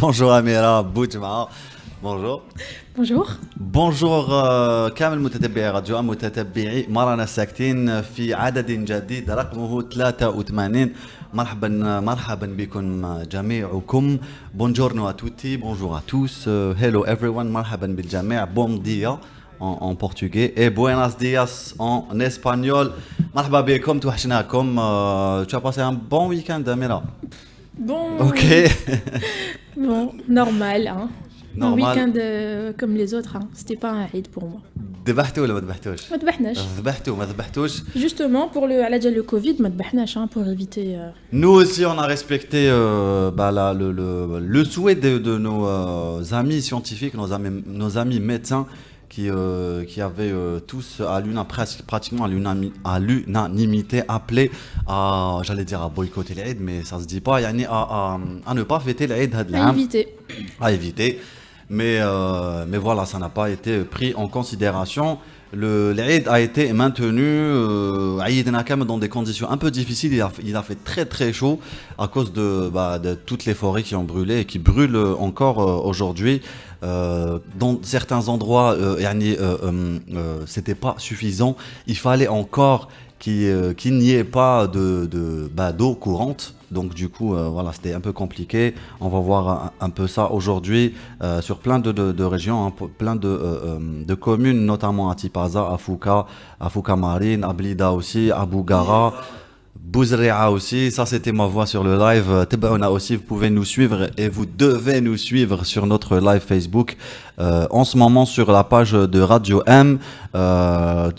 Bonjour Amira Boujma. Bonjour. Bonjour. Bonjour كامل متتبعي راديو متتبعي مرنا ساكتين في عدد جديد رقمه 83. مرحبا بكم جميعكم. Buongiorno a tutti, bonjour à tous, hello everyone, مرحبا بالجميع, bon dia en portugais et buenos dias en espagnol. مرحبا بكم, توحشناكم. Tu as passé un bon week-end Amira? Bon. Ok. Bon, normal, hein. Normal. Un week-end comme les autres, hein. C'était pas un Eid pour moi. ذبحتوا ولا ما ذبحتوش؟ ما ذبحناش. ذبحتوا ما ذبحتوش؟ Justement pour le Covid, ما ذبحناش, hein, pour éviter. Nous aussi, on a respecté le souhait de nos amis scientifiques, nos amis médecins qui avaient tous pratiquement à l'unanimité appelé à, j'allais dire à boycotter l'Eid, mais ça se dit pas, à ne pas fêter l'Eid. À éviter. À éviter. Mais voilà, ça n'a pas été pris en considération. L'Eid a été maintenu dans des conditions un peu difficiles. Il a fait très très chaud à cause de toutes les forêts qui ont brûlé et qui brûlent encore aujourd'hui. Dans certains endroits, c'était pas suffisant. Il fallait encore qu'il n'y ait pas d'eau courante. Donc du coup, voilà, c'était un peu compliqué. On va voir un peu ça aujourd'hui sur plein de régions, hein, plein de communes, notamment à Tipaza, à Fouka Marine, à Blida aussi, à Bougara, Bouzrea aussi. Ça, c'était ma voix sur le live. Tebaouna aussi, vous pouvez nous suivre et vous devez nous suivre sur notre live Facebook. En ce moment sur la page de Radio M.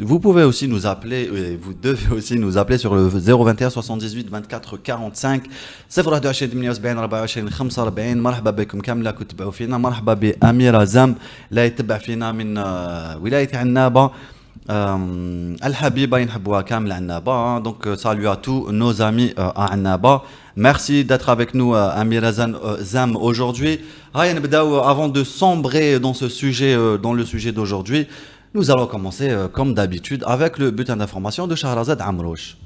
Vous pouvez aussi nous appeler, et vous devez aussi nous appeler sur le 021 78 24 45 021 78 24 45. مرحبا بكم كامل اللي كتبعوا فينا. مرحبا بأميرة زم لا يتبع فينا من ولاية عنابة. Al-Habiba ينحبوها كامل عنابة. Donc salut à tous nos amis à Annaba. Merci d'être avec nous Amira Zam aujourd'hui. Avant de sombrer dans ce sujet, dans le sujet d'aujourd'hui, nous allons commencer comme d'habitude avec le bulletin d'information de Shahrazad Amrouche.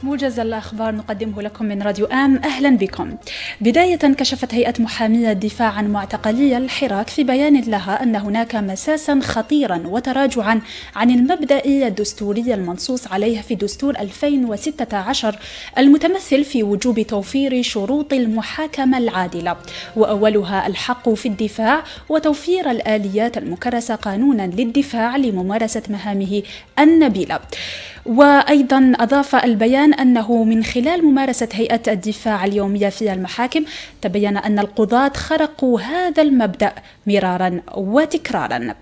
موجز الأخبار نقدمه لكم من راديو آم. أهلا بكم. بداية، كشفت هيئة محامية الدفاع عن معتقلي الحراك في بيان لها أن هناك مساسا خطيرا وتراجعا عن المبدأ الدستوري المنصوص عليه في دستور 2016 المتمثل في وجوب توفير شروط المحاكمة العادلة، وأولها الحق في الدفاع وتوفير الآليات المكرسة قانونا للدفاع لممارسة مهامه النبيلة. وأيضا أضاف البيان أنه من خلال ممارسة هيئة الدفاع اليومية في المحاكم تبين أن القضاة خرقوا هذا المبدأ مرارا وتكرارا.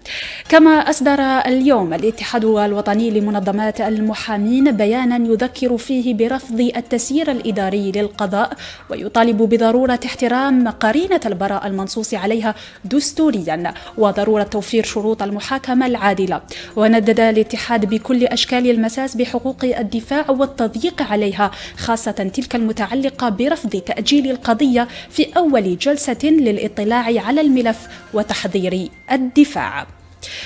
كما أصدر اليوم الاتحاد الوطني لمنظمات المحامين بيانا يذكر فيه برفض التسيير الإداري للقضاء، ويطالب بضرورة احترام قرينة البراءة المنصوص عليها دستوريا وضرورة توفير شروط المحاكمة العادلة. وندد الاتحاد بكل أشكال المساس بحقوق الدفاع والتضييق عليها، خاصة تلك المتعلقة برفض تأجيل القضية في أول جلسة للإطلاع على الملف وتحضير الدفاع.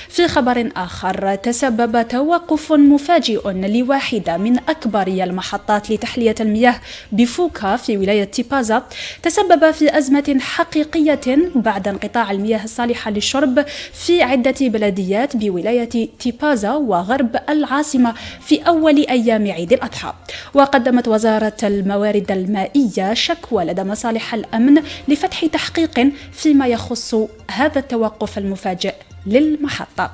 في خبر آخر، تسبب توقف مفاجئ لواحدة من أكبر المحطات لتحلية المياه بفوكا في ولاية تيبازا تسبب في أزمة حقيقية بعد انقطاع المياه الصالحة للشرب في عدة بلديات بولاية تيبازا وغرب العاصمة في أول أيام عيد الأضحى. وقدمت وزارة الموارد المائية شكوى لدى مصالح الأمن لفتح تحقيق فيما يخص هذا التوقف المفاجئ للمحطة.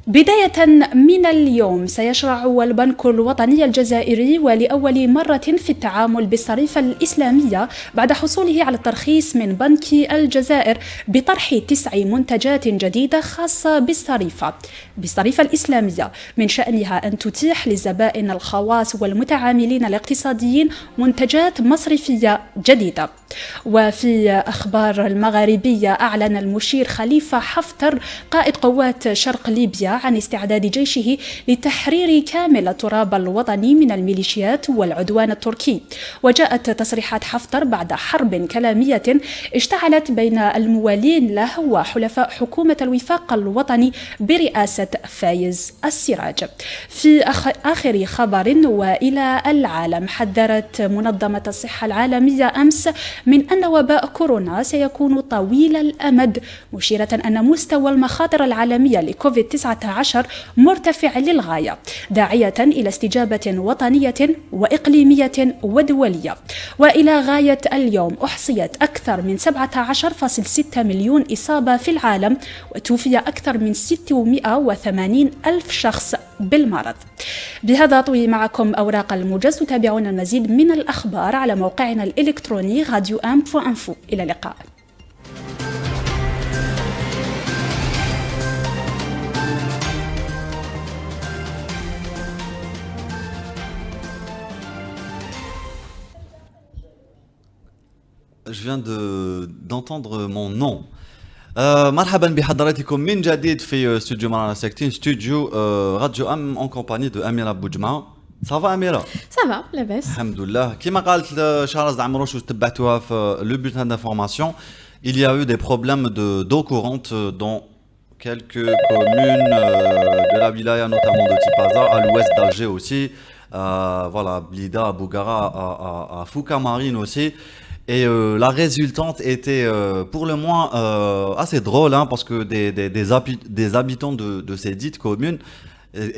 بداية من اليوم سيشرع البنك الوطني الجزائري ولأول مرة في التعامل بالصريفة الإسلامية بعد حصوله على الترخيص من بنك الجزائر بطرح 9 منتجات جديدة خاصة بالصريفة الإسلامية من شأنها أن تتيح للزبائن الخواص والمتعاملين الاقتصاديين منتجات مصرفية جديدة. وفي أخبار المغاربية، أعلن المشير خليفة حفتر قائد قوات شرق ليبيا عن استعداد جيشه لتحرير كامل التراب الوطني من الميليشيات والعدوان التركي. وجاءت تصريحات حفتر بعد حرب كلامية اشتعلت بين الموالين له وحلفاء حكومة الوفاق الوطني برئاسة فايز السراج. في آخر خبر وإلى العالم، حذرت منظمة الصحة العالمية أمس من أن وباء كورونا سيكون طويل الأمد، مشيرة أن مستوى المخاطر العالمية لكوفيد-19 مرتفع للغاية، داعية إلى استجابة وطنية وإقليمية ودولية. وإلى غاية اليوم أحصيت أكثر من 17.6 مليون إصابة في العالم، وتوفي أكثر من 680 ألف شخص بالمرض. بهذا طوي معكم أوراق الموجز، وتابعون المزيد من الأخبار على موقعنا الإلكتروني radioam.info. إلى اللقاء. Je viens d'entendre mon nom. مرحبا بحضراتكم من جديد في استوديو مرانا ساكتين، استوديو راديو ام en compagnie de Amira Boudjma. Ça va Amira? Ça va, لاباس. الحمد لله. كما قالت شهرزاد عمروش وتبعتوها في le bulletin d'information, il y a eu des problèmes d'eau courante dans quelques communes de la wilaya, notamment de Tipaza, à l'ouest d'Alger aussi, voilà, Blida, Bougara, à Fouka Marine aussi. Et la résultante était pour le moins assez drôle, hein, parce que des habitants de ces dites communes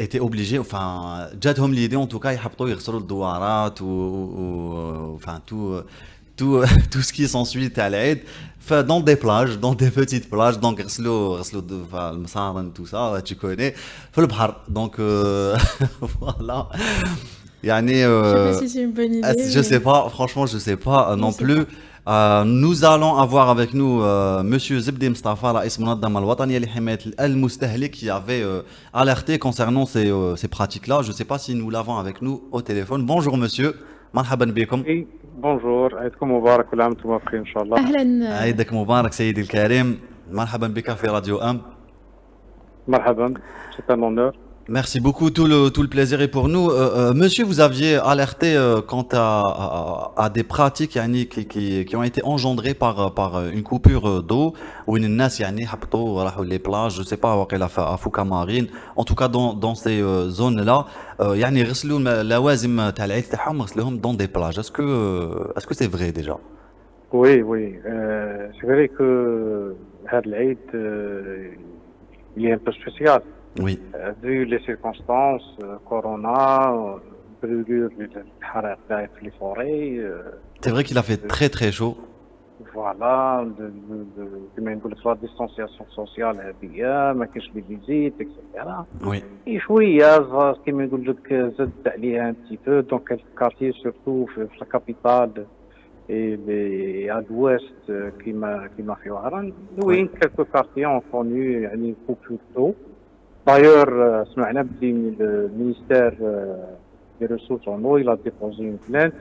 étaient obligés, enfin, جاتهم l'idée en tout cas, يحبطوا يغسلوا الدوارات enfin tout ce qui s'ensuit à l'aide, dans des plages, dans des petites plages, donc غسلوا المصارن tout ça, tu connais, في البحر. Donc voilà. Yani, je sais pas si c'est une bonne idée. Je sais pas, franchement, je sais pas non plus. Nous allons avoir avec nous Monsieur Zebdi Mustafa, رئيس المنظمة الوطنية لحماية المستهلك, qui avait alerté concernant ces pratiques-là. Je ne sais pas si nous l'avons avec nous au téléphone. Bonjour Monsieur, مرحبا بكم. Oui, bonjour, عيدكم مبارك كل عام وانتم بخير إن شاء الله. أهلا. عيدك مبارك سيدي الكريم, مرحبا بك في راديو أم. مرحبا, c'est un honneur. Merci beaucoup, tout le plaisir est pour nous. Monsieur, vous aviez alerté quant à des pratiques yani, qui ont été engendrées par une coupure d'eau, où une nas yani حبطوا راحوا les plages, je sais pas واقيلا à Fouka Marine, en tout cas dans ces zones-là, يعني غسلوا اللوازم تاع العيد تاعهم غسلوهم dans des plages. Est-ce que c'est vrai déjà? Oui, c'est vrai que هذا العيد il est un peu spécial. Oui. Vu les circonstances, Corona, brûlure الحرائق في les forêts. C'est vrai qu'il a fait très très chaud. Voilà, كما نقول لك لا ديستانسياسيون سوسيال هذه, ما كاينش لي فيزيت اكسيتيرا. Oui. شويه كما نقول لك زدت عليها ان تي بو دونك كارتي سورتو في الكابيتال et à l'ouest كما في وهران. وين quelques quartiers ont connu يعني coupure d'eau. D'ailleurs, سمعنا بلي le ministère des ressources en eau, il a déposé une plainte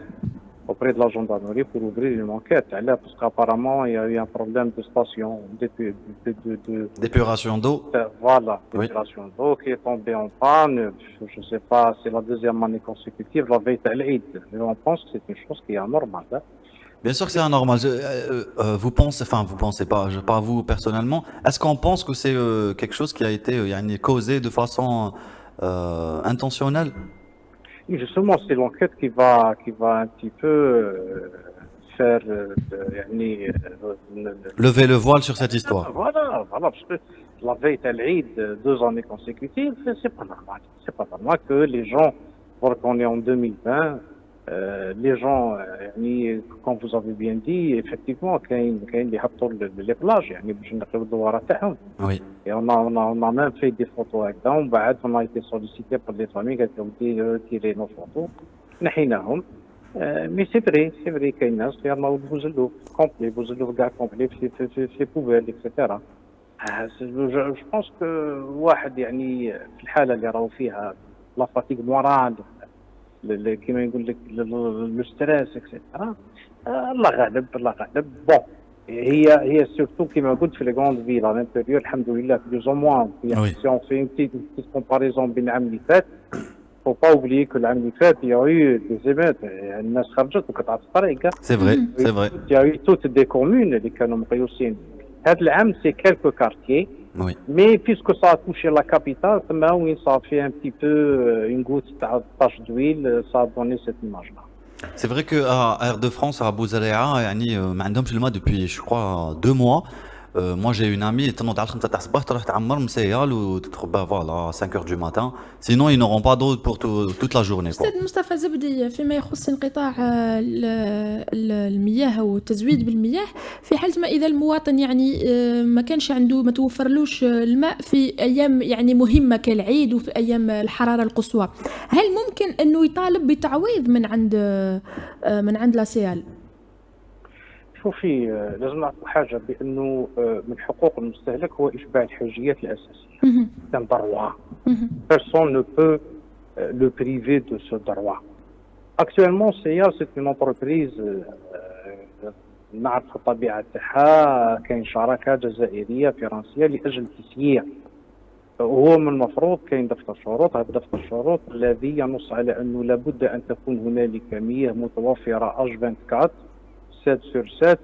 auprès de la gendarmerie pour ouvrir une enquête. Parce qu'apparemment, il y a eu un problème de station d'épuration d'eau. Voilà, d'épuration d'eau qui est tombée en panne. Je ne sais pas, c'est la deuxième année consécutive, la veille de l'Eid. On pense que c'est une chose qui est anormale. Bien sûr que c'est anormal. Vous pensez pas, pas vous personnellement. Est-ce qu'on pense que c'est quelque chose qui a été causé de façon intentionnelle? Et justement, c'est l'enquête qui va un petit peu faire lever le voile sur cette histoire. Voilà, parce que la veille de l'Eid, 2 années consécutives, c'est pas normal. C'est pas normal que les gens, alors qu'on est en 2020, les gens, comme vous avez bien dit, effectivement, كاين اللي يحطوا les plages, يعني باش نقيو الدوارات تاعهم. Oui. Et on a même fait des photos avec ça. On a été sollicité par les familles qui ont dit retirer nos photos. نحيناهم. Mais c'est vrai كاين ناس يرموا البوزلوف complet, البوزلوف كاع complet في poubelles, etc. Je pense que واحد يعني في الحالة اللي راهو فيها la fatigue morale, كما يقول لك لو ستريس اكسيتيرا, الله غالب. بون هي surtout كما قلت في les grandes villes à l'intérieur الحمد لله plus ou moins. Oui. Si on fait une petite comparaison بين العام اللي فات, faut pas oublier que العام اللي فات il y a eu des émeutes, الناس خرجت وقطعت الطريق. C'est vrai, c'est vrai. Il y a eu toutes des communes اللي كانوا مقيوسين. هذا العام c'est quelques quartiers. Oui. Mais puisque ça a touché la capitale, oui, ça a fait un petit peu une goutte de tache d'huile, ça a donné cette image-là. C'est vrai qu'à Air de France, à Bouzaléa, ما عندهمش الماء depuis, je crois, 2 mois. Moi, j'ai une amie, تنوض على 5 تاع الصباح تروح تعمر مسيال وتتخبى voilà 5 heures du matin. Sinon, ils n'auront pas d'eau pour toute la journée. quoi. أستاذ مصطفى زبدي، فيما يخص انقطاع المياه والتزويد بالمياه، في حالة ما إذا المواطن يعني ما كانش عنده، ما توفرلوش الماء في أيام يعني مهمة كالعيد وفي أيام الحرارة القصوى، هل ممكن أنه يطالب بتعويض من عند لاسيال؟ شوفي، لازم نعرفوا حاجه بانه من حقوق المستهلك هو اشباع الحاجيات الاساسيه. C'est un droit. Personne ne peut le priver de ce droit. Actuellement, CEA c'est une entreprise نعرف الطبيعه تاعها، كاين شراكه جزائريه فرنسيه لاجل تسيير. وهو من المفروض كاين دفتر شروط، هذا دفتر الشروط الذي ينص على انه لابد ان تكون هنالك مياه متوفره H24 7 sur 7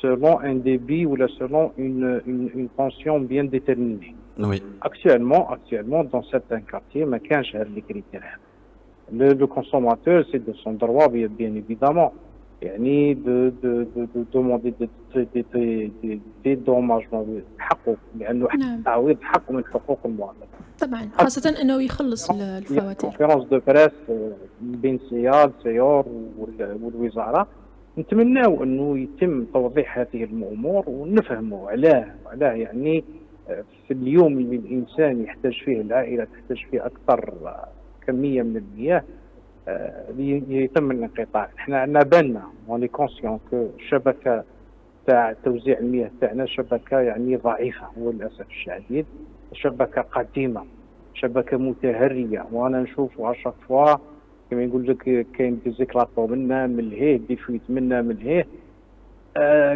selon un débit ou selon une tension bien déterminée. Oui. Actuellement, dans certains quartiers, ما كانش هاد les critères. Le consommateur, c'est de son droit, bien évidemment. يعني de demander des dédommagements حقه، لأنه تعويض حق من حقوق المواطن. طبعا خاصة أنه يخلص الفواتير. conférence de presse بين سياد سيور والوزارة، نتمناو انه يتم توضيح هذه الامور ونفهموا علاه يعني في اليوم اللي الانسان يحتاج فيه، العائله تحتاج فيه اكثر كميه من المياه يتم الانقطاع. احنا عندنا بالنا وني كونسيون كو الشبكه تاع توزيع المياه تاعنا شبكه يعني ضعيفه، هو للاسف الشديد شبكه قديمه، شبكه متهريه، وانا نشوفوا على شاك فوا كما يقول لك كاين دي زيكلاطو منا من لهيه، دي فويت منا من لهيه.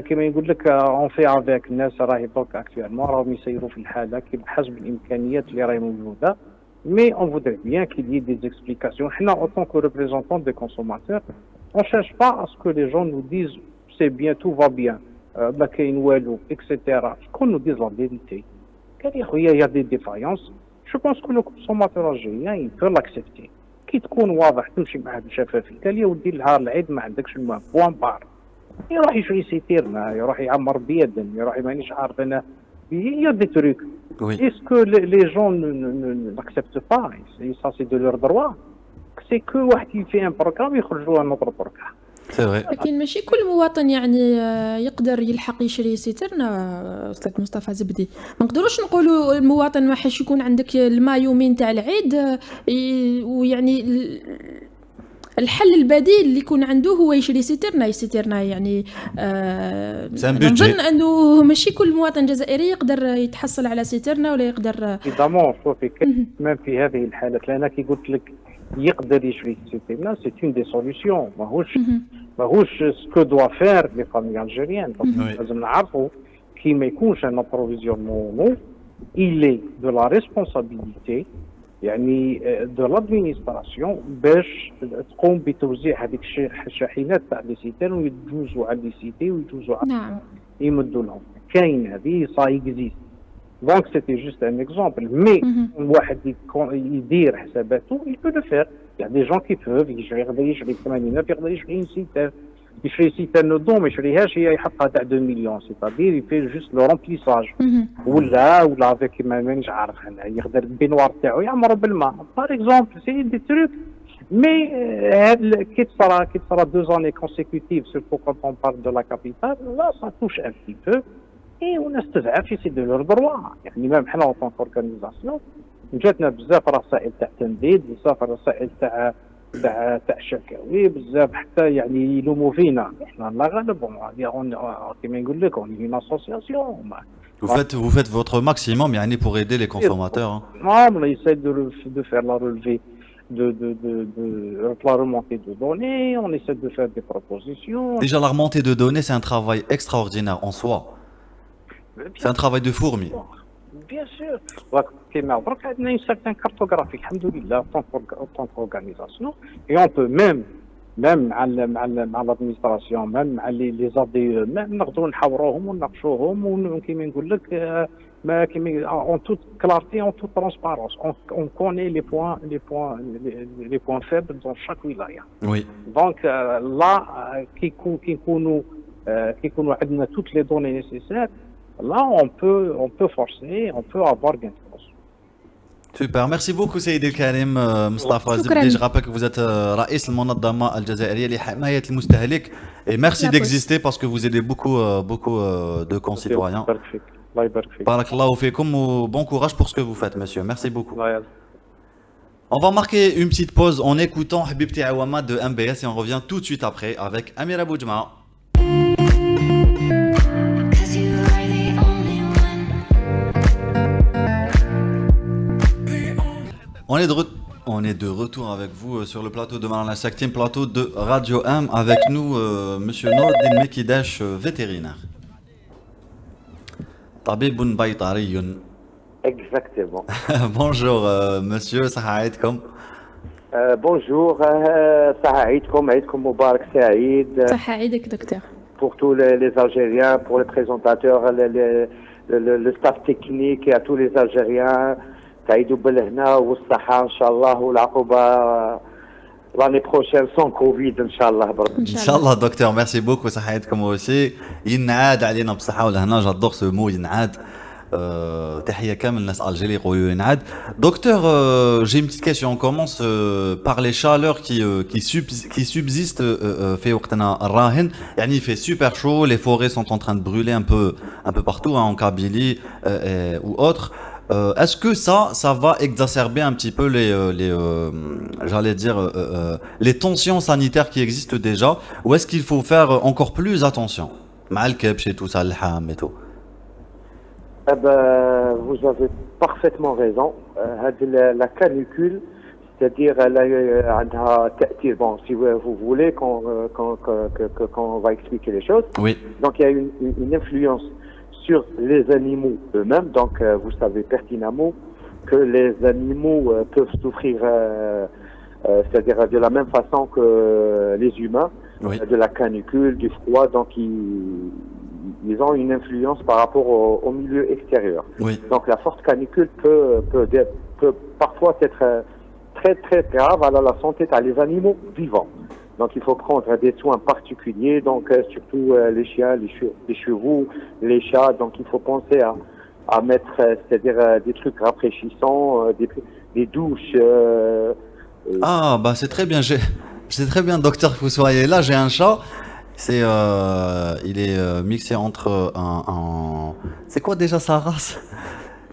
كما يقول لك اون في افيك الناس راهي دوك اكتوالمون راهم يسيروا في الحاله بحسب الامكانيات اللي راهي موجوده. مي اون فودري بيان كيل يي دي اكسبليكاسيون. حنا en tant que représentants des consommateurs on cherche pas à ce que les gens nous disent c'est bien, tout va bien, ما كاين والو اكسيتيرا. شكون nous disent la vérité. قال يا خويا يا دي ديفايونس. جو بونس كو لو كونسوماتور الجيريان يبغي لاكسبتي. كي تكون واضح تمشي معاه بشفافيه، قال لي ودي نهار العيد ما عندكش الماء بوان بار، يروح يشري سيتيرنا، يروح يعمر بيد، يروح مانيش عارف انا يا دي تروك. اسكو لي جون ناكسبت با سا سي دو لور دروا، سي كو واحد يفي ان بروغرام يخرجوا نوتر بروغرام. لكن ماشي كل مواطن يعني يقدر يلحق يشري سيترنا. استاذ مصطفى زبدي، ما نقدروش نقولوا المواطن ما حش يكون عندك الماء يومين تاع العيد ويعني الحل البديل اللي يكون عنده هو يشري سيترنا يعني نظن انه ماشي كل مواطن جزائري يقدر يتحصل على سيترنا ولا يقدر. ايضامون شوفي كمان في هذه الحالات، لأن كي قلت لك يقدر يشري سيترنا سي اون دي سوليسيون، ماهوش سكو دوا فير لي فامي الجيريان. لازم نعرفوا كي ما يكونش ان ابروفيزيونمون إلي دو لا ريسبونسابيلتي يعني دو لادمينستراسيون باش تقوم بتوزيع هذيك الشاحنات تاع لي سيتير ويجوزوا على لي سيتي ويجوزوا على يمدوا لهم. كاين هذه سا اكزيست. دونك سيتي جوست ان اكزومبل. مي واحد يدير حساباته il peut le faire. Il y a des gens qui peuvent يقدر يشري 80 يقدر يشري سيتير، يشري سيتير نودو ما يشريهاش هي يحطها تاع 2 مليون، سيتادير يفي جوست لو رومبليساج ولا افيك مانيش عارف انا يقدر البينوار تاعو يعمر بالماء باغ اكزومبل. سي دي تروك. مي كي تصرا 2 années consécutives surtout quand on parle de la capitale là ça touche un petit peu et والناس تزعف سي دو لور دروا. يعني ما حنا اون طون اورغانيزاسيون جاتنا بزاف رسائل تاع تنديد، بزاف رسائل تاع شكاوي، بزاف حتى يعني يلوموا فينا. احنا لا غالب كيما نقول لك اون اون اسوسياسيون. Vous faites votre maximum يعني pour aider les consommateurs. On essaie de faire la relevée. la remontée de données, on essaie de faire des propositions. Déjà, la remontée de données, c'est un travail extraordinaire en soi. C'est un travail de fourmi. Bien sûr. كما درك عندنا une certaine cartographie الحمد لله en tant qu'organisation et on peut même مع l'administration même مع les ADE même نقدروا نحاوروهم ونناقشوهم وكيما نقول لك ما كيما en toute clarté en toute transparence on connaît les points faibles dans chaque wilaya. Oui. Donc là كي يكونوا عندنا toutes les données nécessaires. Là, on peut forcer, on peut avoir gain de cause. Super, merci beaucoup Saïd El Karim Mustafa Zebdi. Je rappelle que vous êtes رئيس المنظمة الجزائرية لحماية المستهلك et merci d'exister parce que vous aidez beaucoup de concitoyens. بارك الله فيكم و bon courage pour ce que vous faites monsieur. Merci beaucoup. On va marquer une petite pause en écoutant Habibti Awama de MBS et on revient tout de suite après avec Amira Boujma. On est de retour avec vous sur le plateau de Malala Saktim, plateau de Radio M, avec nous Monsieur Nordin Mekidash, vétérinaire. Tabibun Baytariyun. Exactement. Bonjour Monsieur, صحة عيدكم. Bonjour, صحة عيدكم, عيدكم مبارك سعيد. صحة عيدك دكتور. Pour tous les Algériens, pour les présentateurs, le staff technique et à tous les Algériens. تعيدوا بالهنا والصحة إن شاء الله والعقوبة l'année prochaine sans Covid إن شاء الله برك. إن شاء الله دكتور, merci beaucoup صحة عيدكم aussi. ينعاد علينا بصحة والهنا, j'adore ce mot ينعاد. تحية كامل الناس الجيري يقولوا ينعاد. Docteur, j'ai une petite question. On commence par les chaleurs qui subsistent في وقتنا الراهن. يعني il fait super chaud, les forêts sont en train de brûler un peu partout en Kabylie ou autre. Est-ce que ça va exacerber un petit peu les tensions sanitaires qui existent déjà, ou est-ce qu'il faut faire encore plus attention? Et tout ça, et tout. Vous avez parfaitement raison. La canicule, c'est-à-dire bon, si vous voulez qu'on va expliquer les choses. Oui. Donc il y a une influence sur les animaux eux-mêmes. Donc, vous savez pertinemment que les animaux peuvent souffrir, c'est-à-dire de la même façon que les humains, oui. De la canicule, du froid. Donc, ils ont une influence par rapport au milieu extérieur. Oui. Donc, la forte canicule peut parfois être très, très grave à la santé des animaux vivants. Donc, il faut prendre des soins particuliers, donc surtout les chiens, les chevaux, les chats. Donc, il faut penser à mettre, c'est-à-dire des trucs rafraîchissants, des douches. Ah, bah c'est très bien. C'est très bien, docteur, que vous soyez là. J'ai un chat. Il est mixé entre c'est quoi déjà sa race?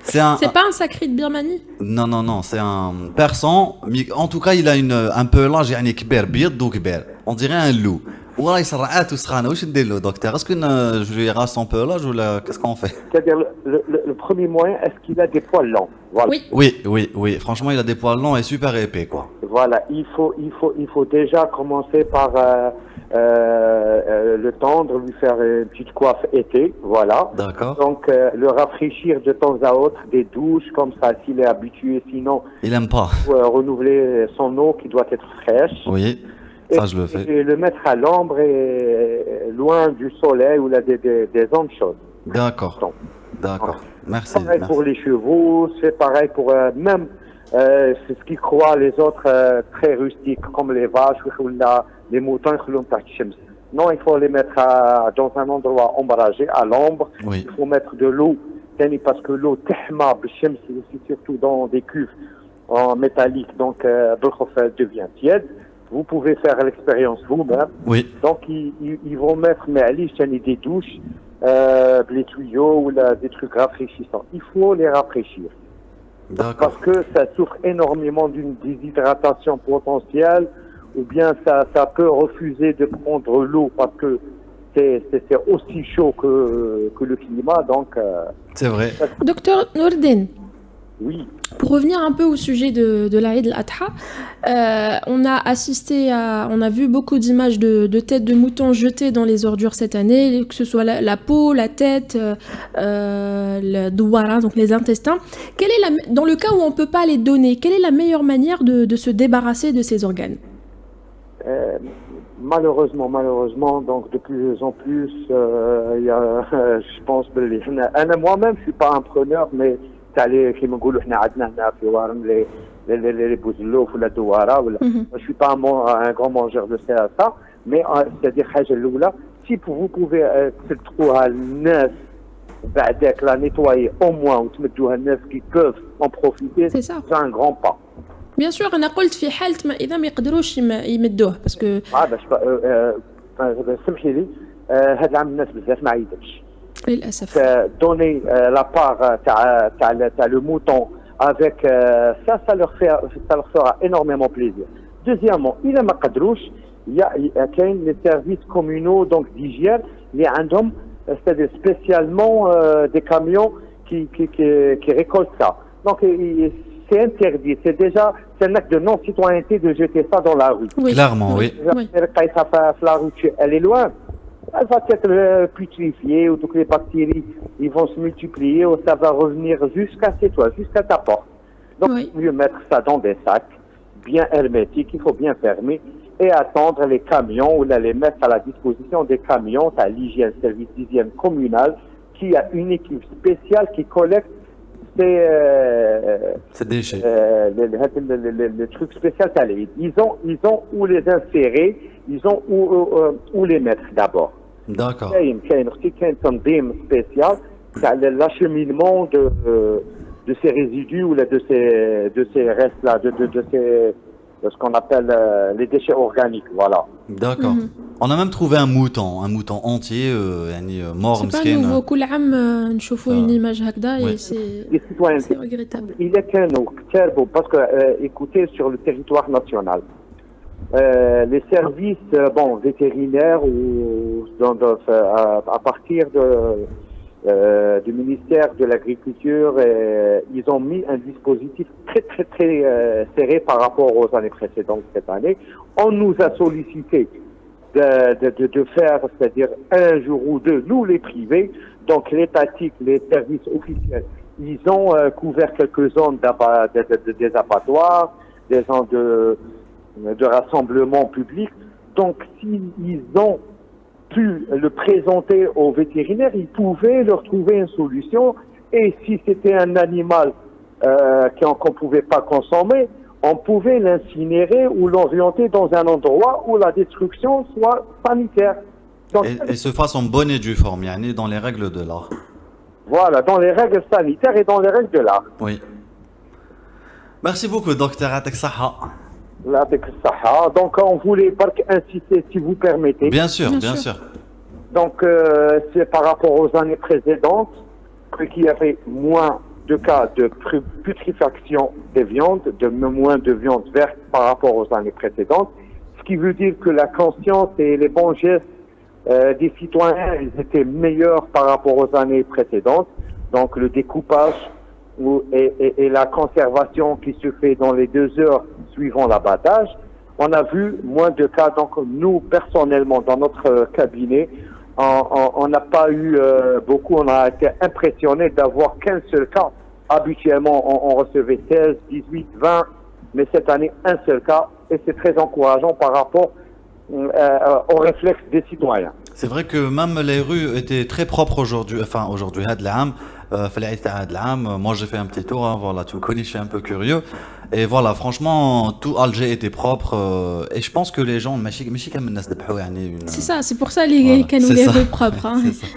C'est pas un sacré de Birmanie? Non, c'est un persan. En tout cas, il a un pelage يعني كبير بيض وكبير. On dirait un loup. والله يسرعات وسخانه. واش ندير له دكتور? Est-ce que je lui rase son pelage ou qu'est-ce qu'on fait? C'est-à-dire le premier moyen, est-ce qu'il a des poils longs? Voilà. Oui. Franchement, il a des poils longs et super épais, quoi. Voilà, il faut déjà commencer par le tendre, lui faire une petite coiffe été, voilà. D'accord. Donc le rafraîchir de temps à autre, des douches comme ça, s'il est habitué, sinon il aime pas. Renouveler son eau qui doit être fraîche. Oui, ça je le fais. Et le mettre à l'ombre et loin du soleil ou des zones chaudes. D'accord. Merci. C'est pareil pour les chevaux, c'est pareil pour même c'est ce qu'ils croient les autres très rustiques comme les vaches ou les moutons. Non, il faut les mettre dans un endroit ombragé, à l'ombre. Oui. Il faut mettre de l'eau, parce que l'eau tahma b'shems, surtout dans des cuves en métallique, donc devient tiède. Vous pouvez faire l'expérience vous-même. Oui. Donc ils vont mettre des douches, les tuyaux ou des trucs rafraîchissants. Il faut les rafraîchir. D'accord. Parce que ça souffre énormément d'une déshydratation potentielle, ou bien ça peut refuser de prendre l'eau parce que c'est aussi chaud que le climat. Donc, c'est vrai. Docteur Nordin, Oui. Pour revenir un peu au sujet de l'Aïd al-Adha, on a on a vu beaucoup d'images de têtes de moutons jetées dans les ordures cette année, que ce soit la peau, la tête, le douara, donc les intestins. Dans le cas où on ne peut pas les donner, quelle est la meilleure manière de se débarrasser de ces organes? Malheureusement, donc de plus en plus, je pense que moi-même, je suis pas un preneur, mais عليه كيما نقولوا احنا عندنا هنا في وارم les بوزلوف ولا الدواره ولا je suis pas un grand mangeur de ça mais c'est-à-dire حاجه الاولى si vous pouvez تلتقوها الناس بعداك لا نيتواي au moins وتمدوها الناس qui peuvent en profiter c'est un grand pas. Bien sûr انا قلت في حاله ما اذا ما يقدروش يمدوه باسكو باش سمحي لي هذا العام الناس بزاف ما عيدتش للأسف. Donner la part t'as le mouton avec ça leur fera énormément plaisir. Deuxièmement, il y a les services communaux donc d'hygiène, les عندهم c'est-à-dire spécialement des camions qui récoltent ça. Donc c'est interdit, c'est un acte de non-citoyenneté de jeter ça dans la rue. Oui. Clairement, oui. La rue, elle est loin. Elle va être putrifiée, ou toutes les bactéries ils vont se multiplier, ou ça va revenir jusqu'à chez toi, jusqu'à ta porte. Donc, il faut mieux mettre ça dans des sacs bien hermétiques, il faut bien fermer et attendre les camions ou là, les mettre à la disposition des camions. Tu as l'hygiène, service d'hygiène communal qui a une équipe spéciale qui collecte ces déchets. Les trucs spéciaux, ils ont où les insérer, ils ont où les mettre d'abord. D'accord. Il y a un tandem spécial, l'acheminement de ces résidus ou de ces restes-là, de ce qu'on appelle les déchets organiques, voilà. D'accord. On a même trouvé un mouton entier, mort. C'est pas nouveau, كل عام نشوفوا une image هكذا et c'est regrettable. Il y a qu'un autre, parce que écoutez, sur le territoire national, les services vétérinaires ou à partir du ministère de l'Agriculture, ils ont mis un dispositif très serré par rapport aux années précédentes cette année. On nous a sollicité de faire, c'est-à-dire un jour ou deux, nous les privés, donc l'étatique, les services officiels, ils ont couvert quelques zones des abattoirs, des zones de rassemblement public. Donc s'ils ont pu le présenter aux vétérinaires, ils pouvaient leur trouver une solution. Et si c'était un animal qu'on ne pouvait pas consommer, on pouvait l'incinérer ou l'orienter dans un endroit où la destruction soit sanitaire. Donc, et se fasse en bonne et due forme, dans les règles de l'art. Voilà, dans les règles sanitaires et dans les règles de l'art. Oui. Merci beaucoup, docteur Atek Saha. Donc on voulait insister, si vous permettez. Bien sûr. Donc c'est par rapport aux années précédentes qu'il y avait moins de cas de putréfaction des viandes, moins de viande verte par rapport aux années précédentes, ce qui veut dire que la conscience et les bons gestes des citoyens ils étaient meilleurs par rapport aux années précédentes. Donc le découpage et la conservation qui se fait dans les 2 heures suivant l'abattage, on a vu moins de cas. Donc nous, personnellement, dans notre cabinet, on n'a pas eu beaucoup, on a été impressionnés d'avoir qu'un seul cas. Habituellement, on recevait 16, 18, 20, mais cette année, un seul cas, et c'est très encourageant par rapport au réflexe des citoyens. C'est vrai que même les rues étaient très propres aujourd'hui, moi j'ai fait un petit tour, voilà, tu me connais, je suis un peu curieux. Et voilà, franchement, tout Alger était propre. Et je pense que les gens, c'est ça, c'est pour ça les rues propres. C'est ça.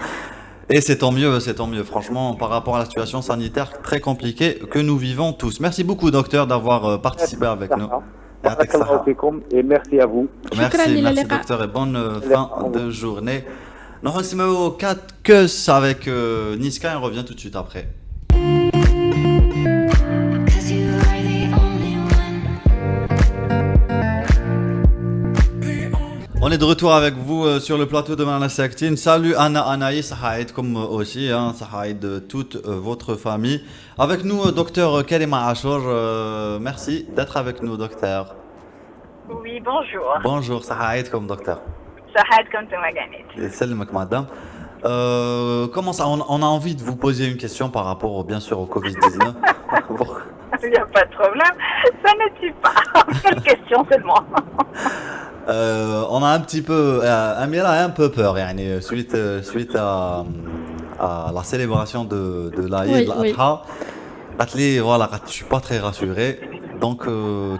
Et c'est tant mieux, franchement, par rapport à la situation sanitaire très compliquée que nous vivons tous. Merci beaucoup, docteur, d'avoir participé avec nous. Et merci à vous. Merci docteur, et bonne fin de journée. Nous remercions 4 queues avec Niska et on revient tout de suite après. On est de retour avec vous sur le plateau de Manana Saktine. Salut Anna Anaïs, Sahaïd comme aussi, hein, Sahaïd, toute votre famille. Avec nous, docteur Karima Achour. Merci d'être avec nous, docteur. Oui, bonjour. Bonjour, Sahaïd comme docteur. Sahaïd comme Maganet. Salut, madame. Comment ça, on a envie de vous poser une question par rapport, bien sûr, au Covid-19. Il n'y a pas de problème. Ça ne tue pas. Quelle question seulement. On a un petit peu, Amira a un peu peur, yani, suite à la célébration de l'Aïd, Oui, l'Adha. Voilà, je suis pas très rassuré. Donc,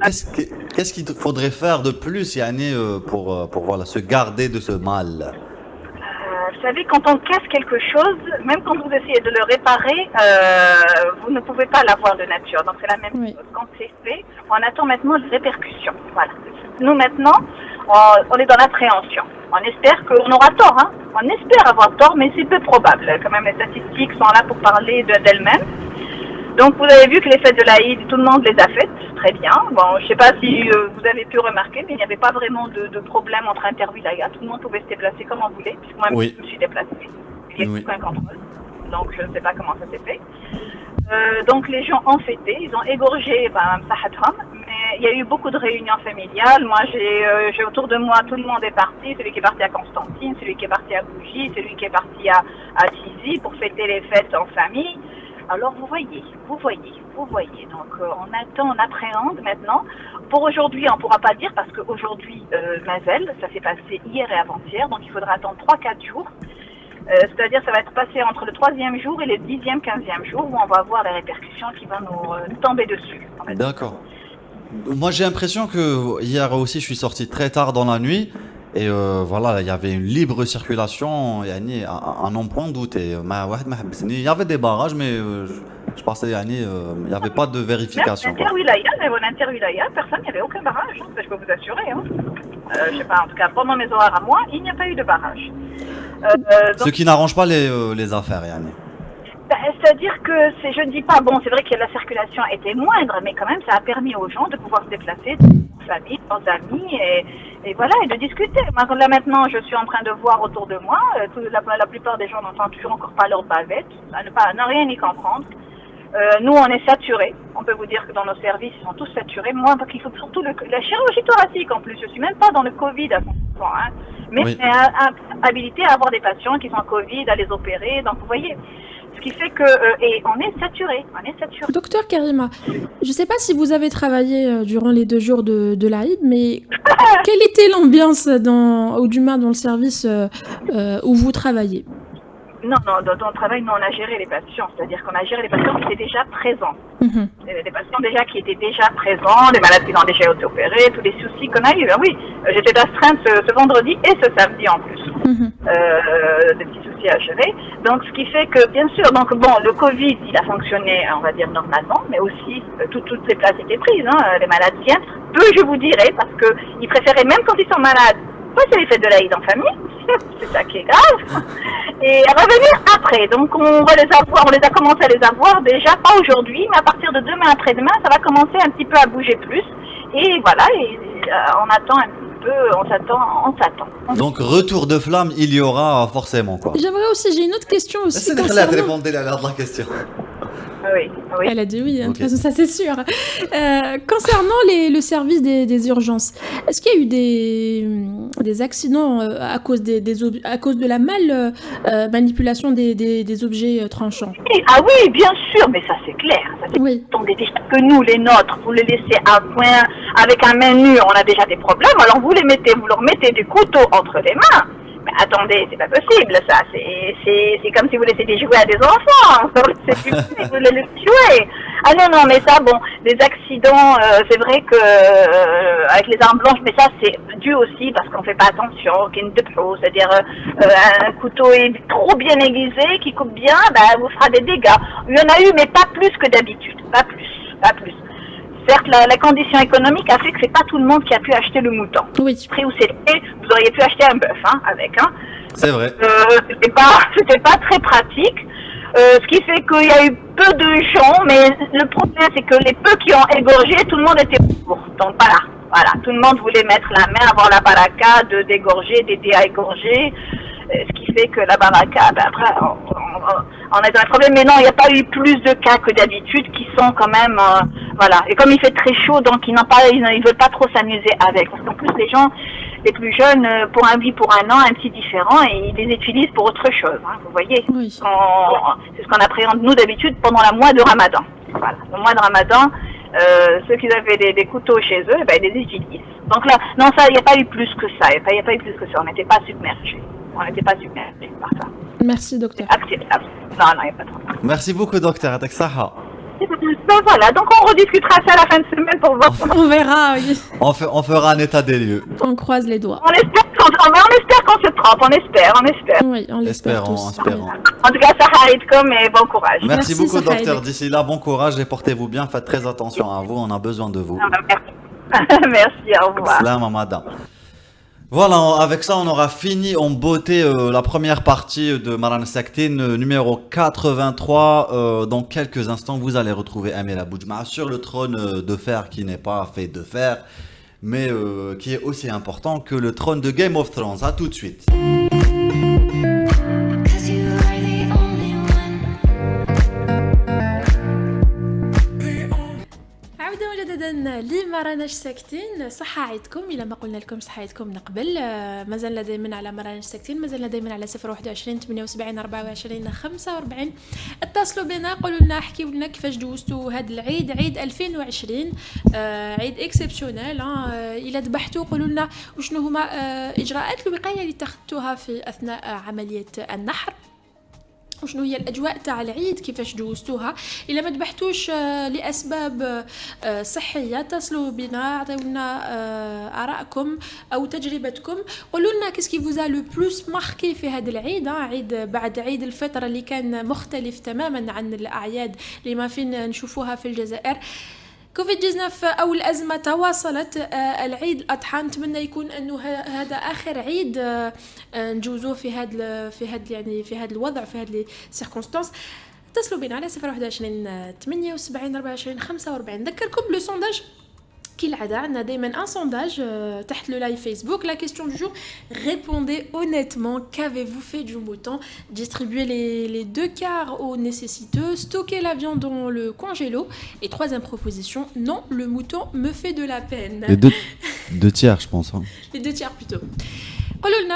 qu'est-ce qu'il faudrait faire de plus, yani, pour voilà, se garder de ce mal? Vous savez, quand on casse quelque chose, même quand vous essayez de le réparer, vous ne pouvez pas l'avoir de nature. Donc c'est la même chose. Quand c'est fait, on attend maintenant les répercussions. Voilà. Nous maintenant, on est dans l'appréhension. On espère qu'on aura tort. Hein. On espère avoir tort, mais c'est peu probable. Quand même, les statistiques sont là pour parler d'elles-mêmes. Donc vous avez vu que les fêtes de l'Aïd, tout le monde les a faites, très bien. Bon, je ne sais pas si vous avez pu remarquer, mais il n'y avait pas vraiment de problème entre interwilayas. Tout le monde pouvait se déplacer comme on voulait, puisque moi je me suis déplacée. Il y a aucun contrôle, donc je ne sais pas comment ça s'est fait. Donc les gens ont fêté, ils ont égorgé Sahatham, mais il y a eu beaucoup de réunions familiales. Moi j'ai autour de moi, tout le monde est parti, celui qui est parti à Constantine, celui qui est parti à Bougie, celui qui est parti à Tizi pour fêter les fêtes en famille. Alors vous voyez. Donc on attend, on appréhende maintenant. Pour aujourd'hui, on ne pourra pas dire parce qu'aujourd'hui, Mazel, ça s'est passé hier et avant-hier, donc il faudra attendre 3-4 jours. C'est-à-dire ça va être passé entre le 3e jour et le 10e, 15e jour où on va voir les répercussions qui vont nous tomber dessus. D'accord. Moi j'ai l'impression que hier aussi je suis sorti très tard dans la nuit. Et voilà, il y avait une libre circulation, yani, à n'en point douter. Il y avait des barrages, mais je pensais, yani, il n'y avait pas de vérification. Même l'interwilaya, personne, il n'y avait aucun barrage, hein, ça, je peux vous assurer. Hein. Je sais pas, en tout cas, pendant mes horaires à moi, il n'y a pas eu de barrage. Ce qui n'arrange pas les affaires, yani. C'est-à-dire que je ne dis pas, bon, c'est vrai que la circulation était moindre, mais quand même, ça a permis aux gens de pouvoir se déplacer, leurs familles, leurs amis, et voilà, et de discuter. Là, maintenant, je suis en train de voir autour de moi, la plupart des gens n'entendent toujours encore pas leur bavette, à ne rien y comprendre. Nous, on est saturés. On peut vous dire que dans nos services, ils sont tous saturés. Moi, parce qu'il faut surtout la chirurgie thoracique en plus. Je suis même pas dans le Covid à 100%, hein, mais oui. Habilité à avoir des patients qui sont Covid, à les opérer. Donc, vous voyez. Ce qui fait que et on est saturé. Docteur Karima, je ne sais pas si vous avez travaillé durant les 2 jours de l'Aïd, mais quelle était l'ambiance au Duma dans le service où vous travaillez? Non, dans le travail, nous, on a géré les patients. C'est-à-dire qu'on a géré les patients qui étaient déjà présents. Les patients déjà qui étaient déjà présents, les malades qui ont déjà été opérés, tous les soucis qu'on a eu. Oui, j'étais d'astreinte ce vendredi et ce samedi en plus. Des petits soucis à gérer. Donc, ce qui fait que, bien sûr, donc bon, le Covid, il a fonctionné, on va dire, normalement, mais aussi, toutes les places étaient prises, hein, les malades viennent. Peu, je vous dirais, parce qu'ils préféraient, même quand ils sont malades, passer les fêtes de l'Aïd en famille, c'est ça qui est grave, et revenir après. Donc on les a commencé à les avoir déjà, pas aujourd'hui, mais à partir de demain, après-demain, ça va commencer un petit peu à bouger plus. Et voilà, on attend un petit peu, on s'attend. Donc retour de flamme, il y aura forcément, quoi. J'aimerais aussi, j'ai une autre question aussi. C'est concernant... de répondre à la question. Oui. Elle a dit oui, hein, okay. De toute façon, ça c'est sûr. Concernant le service des urgences, est-ce qu'il y a eu des accidents à cause de la manipulation des objets tranchants? Ah oui, bien sûr, mais ça c'est clair. Oui. Attendez, déjà que nous, les nôtres, vous les laissez à point avec un main nue, on a déjà des problèmes, alors vous leur mettez des couteaux entre les mains. Mais attendez, c'est pas possible ça, c'est comme si vous laissiez des jouets à des enfants, vous les laissez jouer. Ah non, mais ça, bon, les accidents, c'est vrai que avec les armes blanches, mais ça c'est dû aussi parce qu'on fait pas attention, c'est-à-dire un couteau est trop bien aiguisé, qui coupe bien, vous fera des dégâts. Il y en a eu, mais pas plus que d'habitude, pas plus. Certes, la condition économique a fait que c'est pas tout le monde qui a pu acheter le mouton. Oui. Prix où c'était, vous auriez pu acheter un bœuf, avec. C'est vrai. C'était pas très pratique. Ce qui fait qu'il y a eu peu de gens, mais le problème c'est que les peu qui ont égorgé, tout le monde était pour. Donc voilà. Voilà, tout le monde voulait mettre la main, avoir la baraka, de d'égorger, d'aider à égorger, ce qui fait que la baraka, après, on est dans un problème. Mais non, il n'y a pas eu plus de cas que d'habitude qui sont quand même, voilà. Et comme il fait très chaud, donc ils veulent pas trop s'amuser avec. Parce qu'en plus, les gens, les plus jeunes, pour un oui, pour un an, un petit différent, et ils les utilisent pour autre chose, hein, vous voyez. Oui. C'est ce qu'on appréhende, nous, d'habitude, pendant le mois de Ramadan. Voilà, le mois de Ramadan, ceux qui avaient des couteaux chez eux, ils les utilisent. Donc là, non, ça, il n'y a pas eu plus que ça. Il n'y a pas eu plus que ça. On n'était pas submergés. On n'était pas submergés par ça. Merci, docteur. C'est acceptable. Non, il n'y a pas de problème. Merci beaucoup, docteur. Atak Saha. Ben voilà, donc on rediscutera ça à la fin de semaine pour voir. On verra, oui. On fera un état des lieux. On croise les doigts. On espère qu'on se trompe, on espère. Oui, on l'espère tous. Espérons. En tout cas, ça arrête comme et bon courage. Merci beaucoup, Sahaïd. docteur. D'ici là, bon courage et portez-vous bien. Faites très attention à vous. On a besoin de vous. Merci. Merci, au revoir. Salam, madame. Voilà, avec ça, on aura fini en beauté la première partie de Maran Saktin, numéro 83. Dans quelques instants, vous allez retrouver Amira Boujma sur le trône de fer qui n'est pas fait de fer, mais qui est aussi important que le trône de Game of Thrones. À tout de suite. عودة مجددا لما راناش ساكتين. صحة عيدكم إلا ما قلنا لكم صحة عيدكم من قبل. مازلنا دائما على ما راناش ساكتين، مازلنا دائما على 021 78 24 45. اتصلوا بنا، قولوا لنا، احكيوا لنا كيفاش دوزتوا هذا العيد، عيد 2020 عيد اكسبسيونيل. إلا ذبحتوا قولوا لنا وشنو هما إجراءات الوقاية اللي اتخذتوها في أثناء عملية النحر، وشنو هي الاجواء تاع العيد، كيفاش دوزتوها. الا ما ذبحتوش لاسباب صحيه اتصلوا بنا، عطيونا ارائكم او تجربتكم، قولوا لنا كيسكي فوزا لو بلوس ماركي في هذا العيد. عيد بعد عيد الفطر اللي كان مختلف تماما عن الاعياد اللي ما فين نشوفوها في الجزائر. كوفيد 19 او الازمه تواصلت. العيد الاضحى نتمنى يكون انه هذا اخر عيد نجوزوه في هذا يعني في هذا الوضع، في هذه السيركونستانس. اتصلوا بنا على 021 78 24 45. نذكركم بلو سونداج كالعادة، عندنا دايما ان سونداج تحت لو لايف فيسبوك. لا كيستيون دو جور: répondez honnêtement, qu'avez-vous fait du mouton? Distribuer les 2/4 aux nécessiteux, stocker la viande dans le congélo. Et troisième proposition: non, le mouton me fait de la peine. Les deux tiers, je pense. Hein. Les 2/3 plutôt. قولوا لنا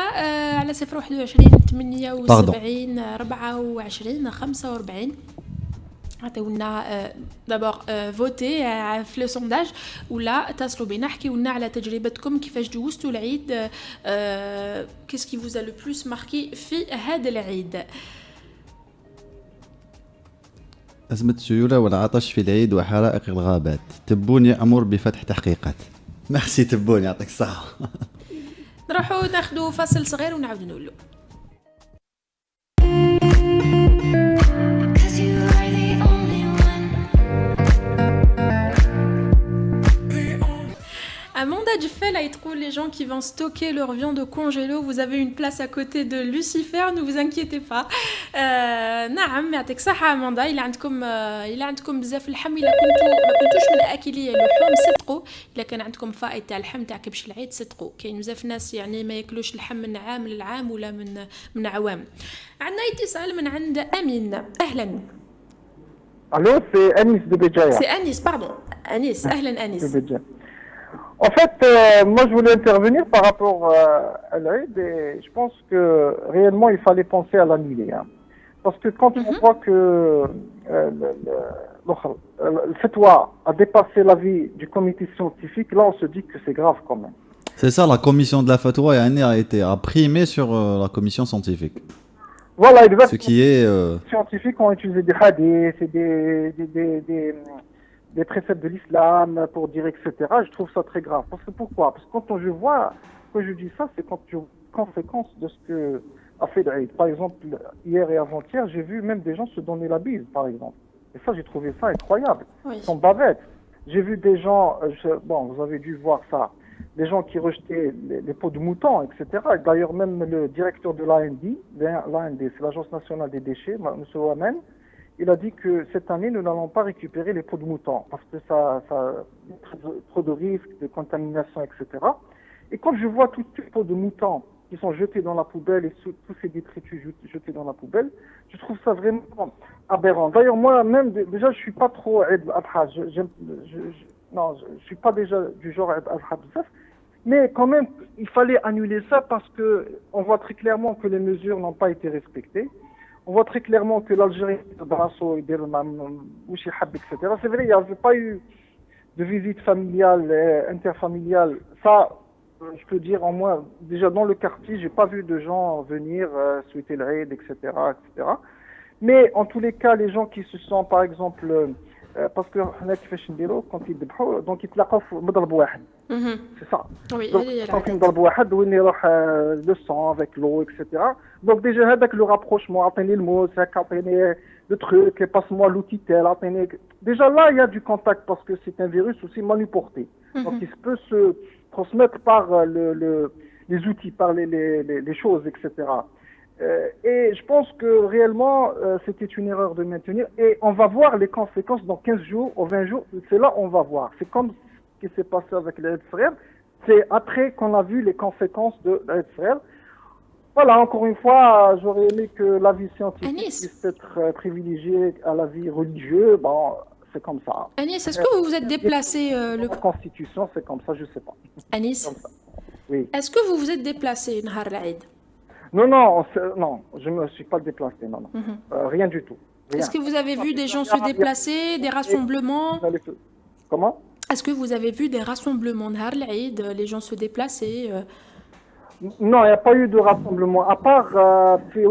على 021 78 24 45. عطيونا دابور فوتي في لو سونداج، ولا اتصلوا بينا حكيوا لنا على تجربتكم، كيفاش دوزتوا العيد، كيسكي فوزا لو بلوس ماركي في هذا العيد. أزمة السيولة والعطش في العيد وحرائق الغابات. تبون يأمر بفتح تحقيقات. ميرسي تبون، يعطيك الصحة. نروحوا ناخذوا فاصل صغير ونعاود نولوا. Amanda Dufel a été pour les gens qui vont stocker leur viande au congélo. Vous avez une place à côté de Lucifer, ne vous inquiétez pas. نعم يعطيك صحة أماندا. إلا عندكم بزاف اللحم، إلا ما كنتوش من أكلي اللحوم صدقوا. إلا كان عندكم فائض تاع اللحم تاع كبش العيد صدقوا. كاين بزاف ناس يعني ما ياكلوش اللحم من عام للعام ولا من عوام. عندنا اتصال من عند أمين. أهلا. Allô, c'est Anis de Béjaïa. C'est Anis, pardon. Anis, أهلا أنيس. En fait, moi je voulais intervenir par rapport à l'Aïd, et je pense que réellement il fallait penser à l'annuler. Hein. Parce que quand on voit que le fatwa a dépassé l'avis du comité scientifique, là on se dit que c'est grave quand même. C'est ça, la commission de la fatwa a primé sur la commission scientifique. Voilà, exactement. Ce qui est... Les scientifiques ont utilisé des hadiths et des préceptes de l'islam pour dire etc. Je trouve ça très grave. Parce que pourquoi? Parce que quand je dis ça, c'est quand tu conséquence de ce que a fait l'Aïd. Par exemple, hier et avant-hier, j'ai vu même des gens se donner la bise, par exemple. Et ça, j'ai trouvé ça incroyable. Oui. Ils sont bavettes. J'ai vu des gens, bon, vous avez dû voir ça, des gens qui rejetaient les peaux de mouton, etc. Et d'ailleurs, même le directeur de l'AND, c'est l'Agence nationale des déchets, M. Ouamen, il a dit que cette année, nous n'allons pas récupérer les peaux de mouton parce que ça y a trop de risques de contamination, etc. Et quand je vois toutes ces peaux de mouton qui sont jetées dans la poubelle et tous ces détritus jetés dans la poubelle, je trouve ça vraiment aberrant. D'ailleurs, moi-même, déjà, je suis pas trop Eid al-Adha. Non, je suis pas déjà du genre Eid al-Adha. Mais quand même, il fallait annuler ça parce que on voit très clairement que les mesures n'ont pas été respectées. On voit très clairement que l'Algérie, etc. C'est vrai, il n'y avait pas eu de visite familiale, interfamiliale. Ça, je peux dire en moi, déjà dans le quartier, j'ai pas vu de gens venir souhaiter l'Aïd, etc., etc. Mais en tous les cas, les gens qui se sont, par exemple, parce que quand ils débrouillent, donc ils te c'est ça. Oui, donc quand ils débrouillent, le sang avec l'eau, etc. Donc déjà, avec le rapprochement, le mot, le truc, passe-moi l'outil tel, déjà là, il y a du contact parce que c'est un virus aussi manuporté. Donc il peut se transmettre par les outils, par les choses, etc. Et je pense que réellement, c'était une erreur de maintenir. Et on va voir les conséquences dans 15 jours ou 20 jours. C'est là on va voir. C'est comme ce qui s'est passé avec l'Aïd Frère. C'est après qu'on a vu les conséquences de l'Aïd Frère. Voilà, encore une fois, j'aurais aimé que la vie scientifique puisse être privilégiée à la vie religieuse. Bon, c'est comme ça. Anis, est-ce que vous vous êtes déplacé La Constitution, c'est comme ça, je sais pas. Anis, oui. Est-ce que vous vous êtes déplacé Nahar l'Aïd? Non, je me suis pas déplacé, non. Rien du tout. Rien. Est-ce que vous avez vu des gens se déplacer, des rassemblements? Comment? Est-ce que vous avez vu des rassemblements Nahar l'Aïd, les gens se déplacer? Non, il n'y a pas eu de rassemblement. À part, il y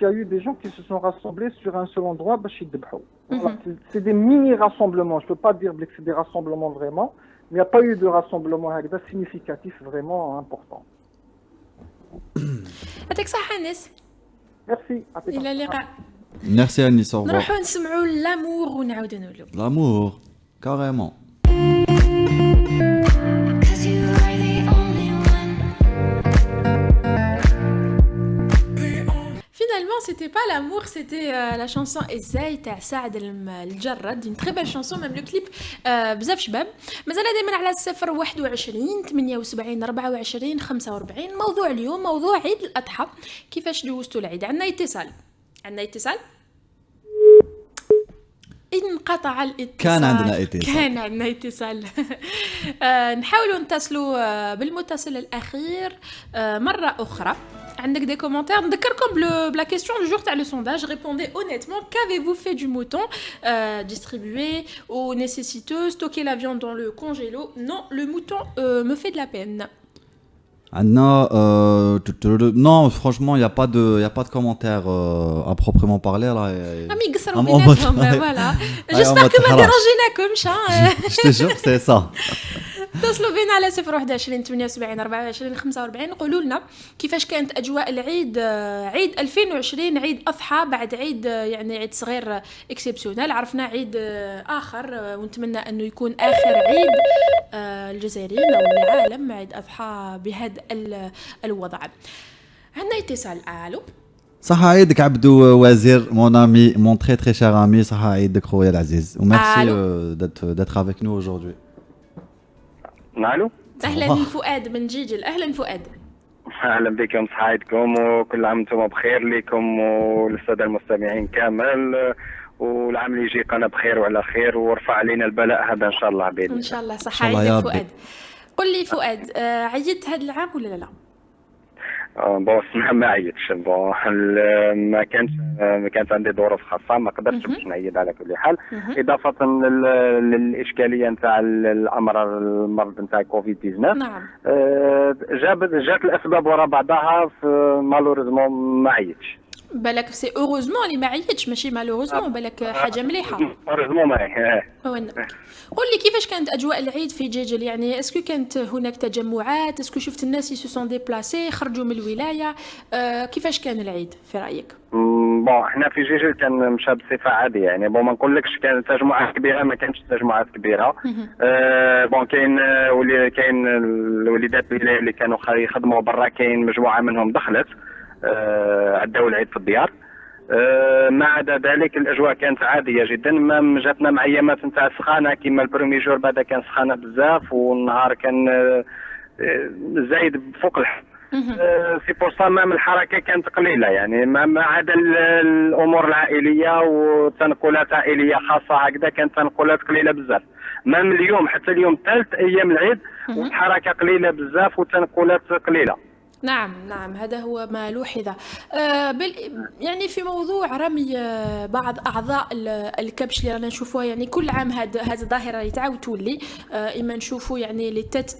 a eu des gens qui se sont rassemblés sur un seul endroit. C'est des mini-rassemblements. Je ne peux pas dire que c'est des rassemblements vraiment, mais il n'y a pas eu de rassemblement significatif vraiment important. يعطيك الصحة أنيس. Merci. إلى اللقاء. Merci Anis, au revoir. نروحوا نسمعوا لامور ونعاودوا نولوا. L'amour, carrément. Finalement, c'était pas l'amour, c'était la chanson Essaye تاع سعد الجرد, une très belle chanson, même le clip بزاف شباب. مازال دائما على 021 78 24 45. موضوع اليوم موضوع عيد الأضحى, كيفاش دوزتوا العيد. عندنا اتصال انقطع الاتصال. كان عندنا اتصال. نحاولوا نتصلوا بالمتصل الأخير مرة أخرى. عندك des commentaires. نذكركم بلا question du jour تاع le sondage. Répondez honnêtement. Qu'avez-vous fait du mouton? Distribuer ou nécessiteux? Stocker la viande dans le congélo? Non, le mouton me fait de la peine. Non, franchement, il n'y a pas de commentaire à proprement parler là. Voilà. J'espère que ما ديرونجيناكمش. Je te jure, c'est ça. اتصلوا بينا على 021 78 24 45. قولوا لنا كيفاش كانت اجواء العيد, عيد 2020, عيد اضحى بعد عيد, يعني عيد صغير اكسبسيونيل. عرفنا عيد اخر ونتمنى انه يكون اخر عيد الجزائريين او العالم عيد اضحى بهذا الوضع. عندنا اتصال. الو صحة عيدك عبدو وزير, mon ami, mon très très cher ami. صحة عيدك خويا العزيز, وميرسي d'être avec nous aujourd'hui. الو اهلا فؤاد من جيجل. اهلا فؤاد. اهلا بكم, صحايدكم وكل عام وانتم بخير لكم وللساده المستمعين كامل, والعام اللي يجي قنا بخير وعلى خير, ورفع علينا البلاء هذا ان شاء الله باذن الله. ان شاء الله. صحه عيدك فؤاد. قل لي فؤاد, عيدت هذا العام ولا لا؟ بون ما عيطش. بون ما كانت عندي ظروف خاصه, ما قدرتش باش نعيد على كل حال. اضافه للاشكاليه نتاع الامر المرض نتاع كوفيد 19. نعم. جات الاسباب وراء بعضها, مالوريزمون ما عيطش. بالك سي اوروزمون اللي ما عيطش, ماشي مالوروزمون. بالك حاجه مليحه. اوروزمون ما عيط. قل لي كيفاش كانت اجواء العيد في جيجل؟ يعني اسكو كانت هناك تجمعات؟ اسكو شفت الناس اللي سو ديبلاسي خرجوا من الولايه؟ كيفاش كان العيد في رايك؟ بون احنا في جيجل كان مشى بصفه عاديه, يعني بون ما نقولكش كانت تجمعات كبيره, ما كانتش تجمعات كبيره. بون كاين الوليدات اللي كانوا يخدموا برا, كاين مجموعه منهم دخلت عداو العيد في الديار. ما عدا ذلك الاجواء كانت عاديه جدا، ما جاتنا مع ايامات نتاع السخانه كما البرومي جور بعدا كان سخانه بزاف والنهار كان زايد فوق الحد. سي بور سا مام الحركه كانت قليله يعني ما عدا الامور العائليه وتنقلات عائليه خاصه هكذا كانت تنقلات قليله بزاف. مام اليوم حتى اليوم ثالث ايام العيد والحركه قليله بزاف وتنقلات قليله. نعم نعم، هذا هو ما لوحظ. يعني في موضوع رمي بعض أعضاء الكبش اللي رانا نشوفوها يعني كل عام، هذه الظاهرة اللي تعاود تولي. إما نشوفوا يعني لي تات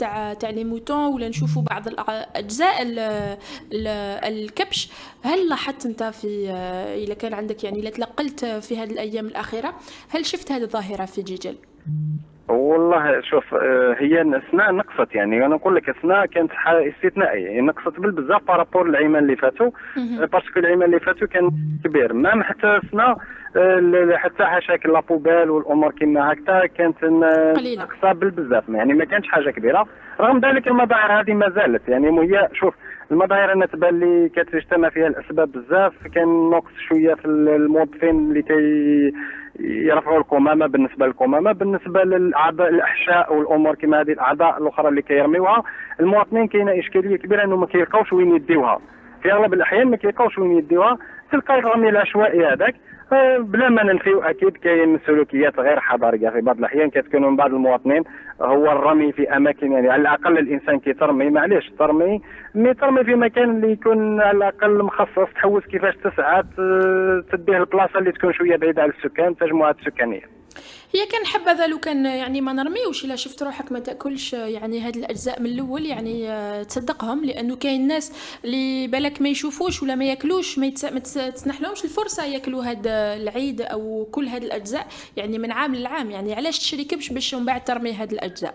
تاع لي موتون، ولا نشوفوا بعض الأجزاء الكبش. هل لاحظت أنت في إذا كان عندك يعني إذا تلقلت في هذه الأيام الأخيرة، هل شفت هذه الظاهرة في جيجل؟ والله شوف، هي السنة نقصت يعني، انا نقول لك السنة كانت استثنائيه يعني، نقصت بالبزاف بارابور العيمان اللي فاتوا، باسكو العيمان اللي فاتوا كان كبير. مام حتى السنة حتى حاشاك لابوبال والامور كيما هكذا كانت نقصه بالبزاف يعني، ما كانتش حاجه كبيره. رغم ذلك المظاهر هذه ما زالت يعني، هي شوف المظاهر انا تبان لي كتجتمع فيها الاسباب بزاف. كان نقص شويه في الموظفين اللي يرفعوا القمامه، بالنسبه للقمامه، بالنسبه للاعضاء الاحشاء والامور كما هذه الاعضاء الاخرى اللي كيرميوها المواطنين كاينه اشكاليه كبيره انه ما كيلقاوش وين يديوها. في اغلب الاحيان ما كيلقاوش وين يديوها، تلقى الرمي العشوائي هذاك بلا ما ننفيو اكيد كاين سلوكيات غير حضاريه في بعض الاحيان كتكون من بعض المواطنين. هو الرمي في اماكن يعني على الاقل الانسان كيترمي معليش ترمي في مكان اللي يكون على الاقل مخصص، تحوس كيفاش تسعى تديه البلاصه اللي تكون شويه بعيده على السكان، تجمعات سكانيه. هي كان حبذا لو كان يعني ما نرميوش، الا شفت روحك ما تاكلش يعني هاد الاجزاء من الاول يعني تصدقهم، لانه كاين ناس اللي بالك ما يشوفوش ولا ما ياكلوش، ما تسنحلهمش الفرصه ياكلوا هاد العيد او كل هاد الاجزاء يعني من عام لعام. يعني علاش تشري كبش باش من بعد ترمي هاد الاجزاء؟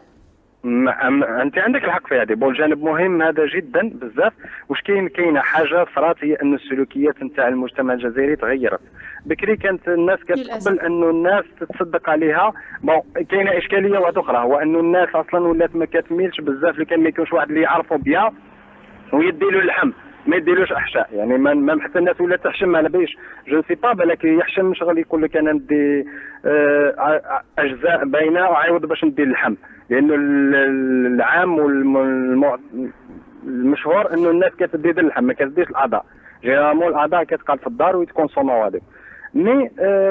انت عندك الحق في هذه، بون جانب مهم هذا جدا بزاف. واش كاينه حاجه صرات، هي ان السلوكيات نتاع المجتمع الجزائري تغيرت. بكري كانت الناس كتقبل انه الناس تتصدق عليها. بون كاينه اشكاليه واحده اخرى، هو انه الناس اصلا ولات ما كتميلش بزاف، اللي كان ما يكونش واحد اللي يعرفوا بها ويديلو اللحم ما يديلوش احشاء يعني. ما حتى الناس ولات تحشم على باش جو سي با بالك يحشم شغل يقول لك انا ندي اجزاء باينه وعاود باش ندي اللحم، لانه العام المشهور انه الناس كتدي اللحم ما كتديش الاعضاء. جيرامون الاعضاء كتقعد في الدار ويتكونسوماو هذاك. مي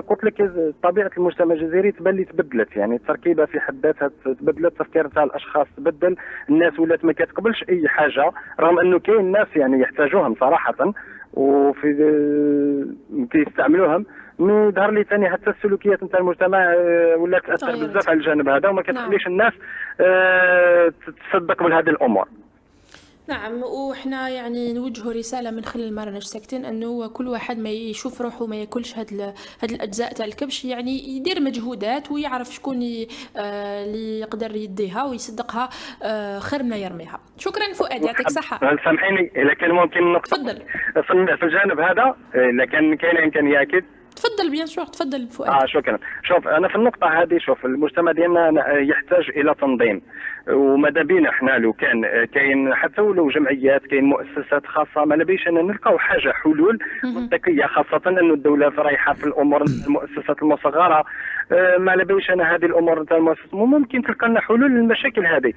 قلت لك طبيعه المجتمع الجزائري تبان لي تبدلت يعني، التركيبه في حد ذاتها تبدلت، التفكير تاع الاشخاص تبدل، الناس ولات ما كتقبلش اي حاجه، رغم انه كاين ناس يعني يحتاجوهم صراحه وفي كيستعملوهم. مي ظهر لي ثاني حتى السلوكيات نتاع المجتمع ولات تاثر بزاف على الجانب هذا، وما كتخليش الناس تصدق بهذه الامور. نعم، وإحنا يعني نوجه رسالة من خلال ما راناش ساكتين، أنه كل واحد ما يشوف روحه ما ياكلش هاد الأجزاء تاع الكبش، يعني يدير مجهودات ويعرف شكون اللي يقدر يديها ويصدقها خير ما يرميها. شكرا فؤاد، يعطيك صحة. سامحيني إذا كان ممكن نقطة تفضل في الجانب هذا، إذا كان إمكانية أكيد تفضل بيان سور، تفضل فؤاد. شكرا. شوف انا في النقطه هذه، شوف المجتمع ديالنا يحتاج الى تنظيم، وماذا بينا احنا لو كاين حتى ولو جمعيات، كاين مؤسسات خاصه، ما لبيش ان نلقاو حاجه حلول منطقيه، خاصه انه الدوله رايحه في الامور المؤسسات المصغره. ما لبيش انا هذه الامور نتاع المؤسسات ممكن تلقى لنا حلول للمشاكل هذه.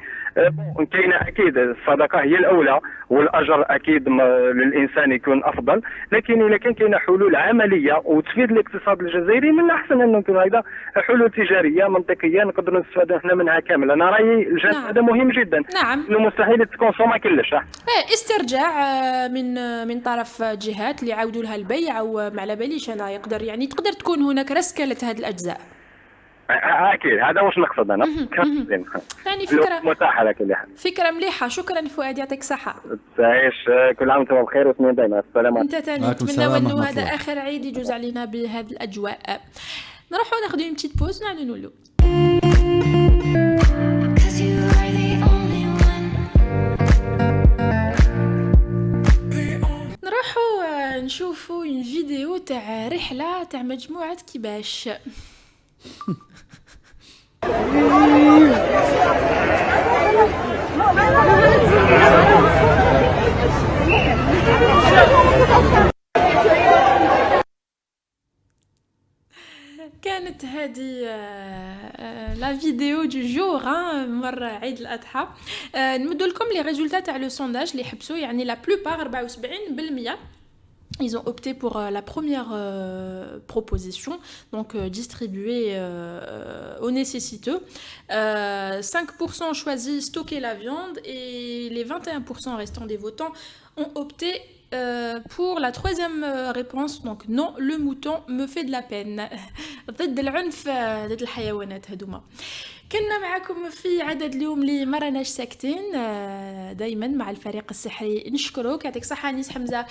كاينه اكيد الصدقه هي الاولى، والاجر اكيد للانسان يكون افضل، لكن اذا كاينه حلول عمليه وتفيد الاقتصاد الجزائري، من الاحسن انه يكون هذا حلول تجاريه منطقيه نقدروا نستفادوا احنا منها كامل. انا رايي الجانب هذا مهم جدا. نعم، انه مستحيل تكونسوما كلش. استرجاع من طرف جهات اللي يعاودوا لها البيع، او ما على باليش انا يقدر يعني تقدر تكون هناك رسكله هذه الاجزاء. اكيد هذا واش نقصد انا. يعني فكره متاحه على كل حال، فكره مليحه. شكرا فؤاد، يعطيك صحه. تعيش كل عام وانتم بخير وسنين دائما. السلامه. انت ثاني، نتمنى انه هذا اخر عيد يجوز علينا بهذه الاجواء. نروحوا ناخذ اون بتيت بوز نعاودوا نولوا. نروحوا نشوفوا اون فيديو تاع رحله تاع مجموعه كباش. هذه لا فيديو دو جور مره عيد الاضحى. نمدوا لكم لي ريزولتا تاع لو سونداج اللي حبسوا يعني لا بلوبار 74%. Ils ont opté pour la première proposition, donc distribuer aux nécessiteux. 5% choisi stocker la viande et les 21% restants des votants ont opté pour la troisième réponse, donc non, le mouton me fait de la peine. ضد العنف ضد الحيوانات هذوما. كنا معكم في عدد اليوم اللي ما راناش ساكتين دائما مع الفريق السحري. نشكروك يعطيك الصحة نيس حمزة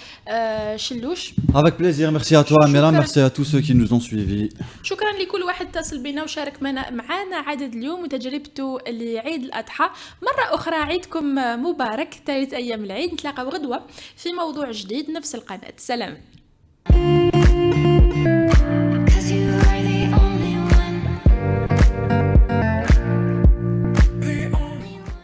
شلوش. Avec plaisir, merci à toi Amira, merci à tous ceux qui nous ont suivis. شكرا لكل واحد اتصل بينا وشارك معنا عدد اليوم وتجربته لعيد الأضحى. مرة أخرى عيدكم مبارك، ثالث أيام العيد. نتلاقاو غدوة في موضوع جديد نفس القناة. سلام.